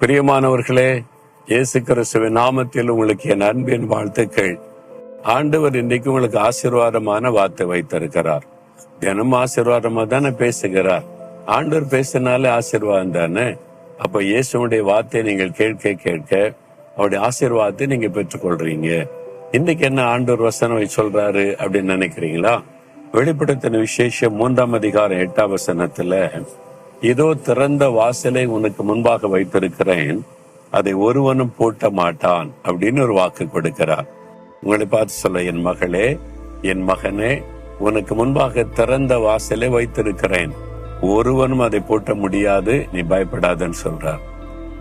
பிரியமானவர்களே, இயேசு கிறிஸ்துவின் நாமத்தில் உங்களுக்கு என் அன்பின் வாழ்த்துக்கள். ஆண்டவர் இன்றைக்கு உங்களுக்கு ஆசீர்வாதமான வார்த்தை வைத்திருக்கிறார். தினம் ஆசீர்வாதமா தானே பேசுகிறார். ஆண்டவர் பேசினாலே ஆசீர்வாதம் தானே. அப்ப இயேசுடைய வார்த்தையை நீங்கள் கேட்க கேட்க அவருடைய ஆசீர்வாதத்தை நீங்க பெற்றுக்கொள்றீங்க. இன்னைக்கு என்ன ஆண்டவர் வசனம் சொல்றாரு அப்படின்னு நினைக்கிறீங்களா? வெளிப்படுத்தின விசேஷம் 3ஆம் அதிகாரம் 8ஆம் வசனத்துல, இதோ திறந்த வாசலை உனக்கு முன்பாக வைத்திருக்கிறேன், அதை ஒருவனும் பூட்ட மாட்டான் அப்படின்னு ஒரு வாக்கு கொடுக்கிறார். உங்களை பார்த்து சொல்ல, என் மகளே, என் மகனே, உனக்கு முன்பாக திறந்த வாசலை வைத்திருக்கிறேன், ஒருவனும் அதை பூட்ட முடியாது, நீ பயப்படாதன்னு சொல்றார்.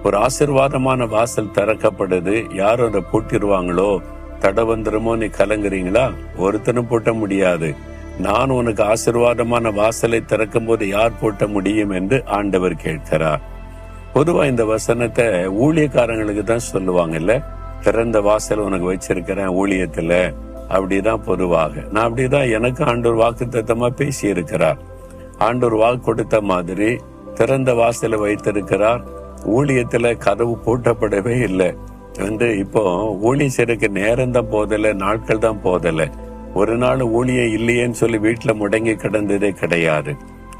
ஒரு ஆசீர்வாதமான வாசல் திறக்கப்படுது. யாரும் அதை பூட்டிடுவாங்களோ, தடை வந்துருமோ நீ கலங்குறீங்களா? ஒருத்தனும் பூட்ட முடியாது. நான் உனக்கு ஆசீர்வாதமான வாசலை திறக்கும் போது யார் பூட்ட முடியும் என்று ஆண்டவர் கேட்கிறார். பொதுவா இந்த வசனத்தை ஊழியக்காரங்களுக்கு தான் சொல்லுவாங்கல்ல. திறந்த வாசல் உனக்கு வச்சிருக்கிறேன் ஊழியத்துல, அப்படிதான் பொதுவாக. நான் அப்படிதான் எனக்கு ஆண்டவர் வாக்குத்தத்தமா பேசி இருக்கிறார். ஆண்டவர் வாக்கு கொடுத்த மாதிரி திறந்த வாசலை வைத்திருக்கிறார். ஊழியத்துல கதவு பூட்டப்படவே இல்லை. இப்போ ஊழியம் செய்யறதுக்கு நேரம் தான் போதல, நாட்கள் தான் போதல. ஒரு நாள் ஊழியம் இல்லையேன்னு சொல்லி வீட்டுல முடங்கி கிடந்ததே கிடையாது.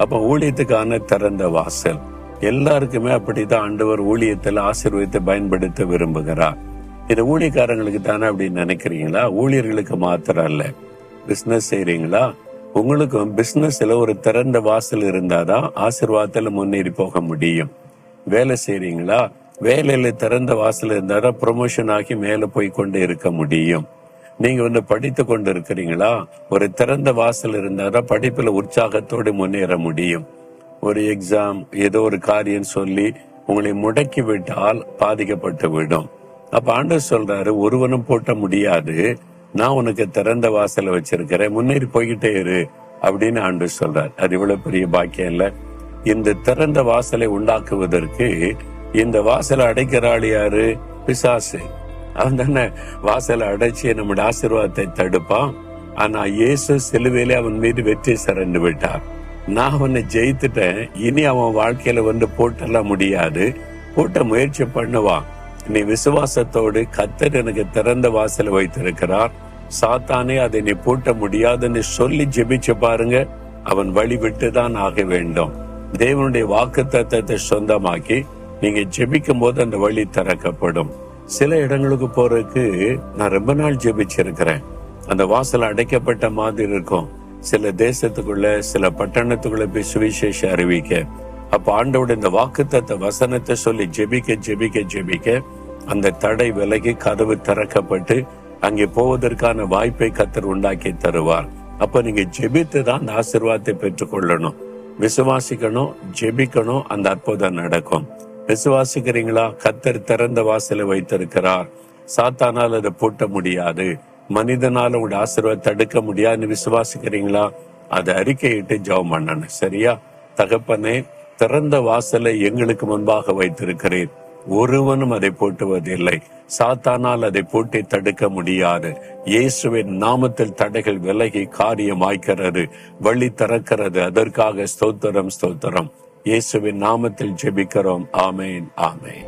அப்ப ஊழியத்துக்கான திறந்த வாசல் எல்லாருக்குமே அப்படிதான் ஆண்டவர் ஊழியத்துல ஆசீர்வாதத்தை பயன்படுத்த விரும்புகிறார். இது ஊழியக்காரங்களுக்கு தானே அப்படின்னு நினைக்கிறீங்களா? ஊழியர்களுக்கு மாத்திரம் அல்ல. பிசினஸ் செய்றீங்களா? உங்களுக்கும் பிசினஸ்ல ஒரு திறந்த வாசல் இருந்தாதான் ஆசீர்வாதத்துல முன்னேறி போக முடியும். வேலை செய்றீங்களா? வேலையில திறந்த வாசல் இருந்தாதான் ப்ரொமோஷன் ஆகி மேல போய் கொண்டு இருக்க முடியும். நீங்க படித்து கொண்டு இருக்கிறீங்களா? ஒரு திறந்த வாசல் இருந்தாதான் படிப்புல உற்சாகத்தோடு முன்னேற முடியும். ஒரு எக்ஸாம், ஏதோ ஒரு காரியம் சொல்லி உங்களை முடக்கி விட்டால் பாதிக்கப்பட்டு விடும். அப்ப ஆண்டவர் சொல்றாரு, ஒருவனும் பூட்ட முடியாது, நான் உனக்கு திறந்த வாசலை வச்சிருக்கிறேன், முன்னேறி போய்கிட்டே இரு அப்படின்னு ஆண்டவர் சொல்றாரு. அது இவ்வளவு பெரிய பாக்கியம் இல்ல? இந்த திறந்த வாசலை உண்டாக்குவதற்கு இந்த வாசலை அடைக்கிறாள் யாரு? பிசாசு. அவன் தானே வாசலை அடைச்சி நம்முடைய ஆசீர்வாதத்தை தடுப்பான். ஆனா இயேசு சிலுவையிலே அவன் மீது வெற்றி சிறந்து விட்டார். நான் அவனை ஜெயித்துட்டேன். இனி அவன் வாழ்க்கையில போட்டெல்லாம் முடியாது. பூட்ட முயற்சி பண்ணுவான். நீ விசுவாசத்தோடு, கர்த்தர் எனக்கு திறந்த வாசலை வைத்திருக்கிறார், சாத்தானே அதை நீ பூட்ட முடியாதுன்னு சொல்லி ஜெபிச்சு பாருங்க. அவன் வழி விட்டுதான் ஆக வேண்டும். தேவனுடைய வாக்குத்தத்தத்தை சொந்தமாக்கி நீங்க ஜெபிக்கும் போது அந்த வழி திறக்கப்படும். சில இடங்களுக்கு போறதுக்கு நான் ரொம்ப நாள் ஜெபிச்சிருக்கிறேன். அந்த வாசல் அடைக்கப்பட்ட மாதிரி இருக்கும். சில தேசத்துக்குள்ள, சில பட்டணத்துக்குள்ள போய் சுவிசேஷம் அறிவிக்க, அப்ப ஆண்டோட இந்த வாக்குத்தத்த வசனத்தை சொல்லி ஜெபிக்க ஜெபிக்க ஜெபிக்க அந்த தடை விலகி கதவு திறக்கப்பட்டு அங்கே போவதற்கான வாய்ப்பை கர்த்தர் உண்டாக்கி தருவார். அப்ப நீங்க ஜெபித்து தான் அந்த ஆசீர்வாதத்தை பெற்றுக்கொள்ளணும். விசுவாசிக்கணும், ஜெபிக்கணும், அந்த அற்புதம் நடக்கும். விசுவாசிக்கிறீங்களா? கர்த்தர் திறந்த வாசலை வைத்திருக்கிறார், சாத்தானால் அதை பூட்ட முடியாது, மனிதனால உங்களுடைய ஆசீர்வாதத்தை தடுக்க முடியாதுன்னு விசுவாசிக்கிறீங்களா? அதை அறிக்கையிட்டு ஜெபம் பண்ணணும். சரியா? தகப்பனே, திறந்த வாசலை எங்களுக்கு முன்பாக வைத்திருக்கிறேன், ஒருவனும் அதை பூட்டுவதில்லை, சாத்தானால் அதை பூட்டி தடுக்க முடியாது. இயேசுவின் நாமத்தில் தடைகள் விலகி காரியமாய்க்கிறது, வழி திறக்கிறது. அதற்காக ஸ்தோத்திரம், ஸ்தோத்திரம். இயேசுவின் நாமத்தில் ஜெபிக்கிறோம். ஆமேன், ஆமேன்.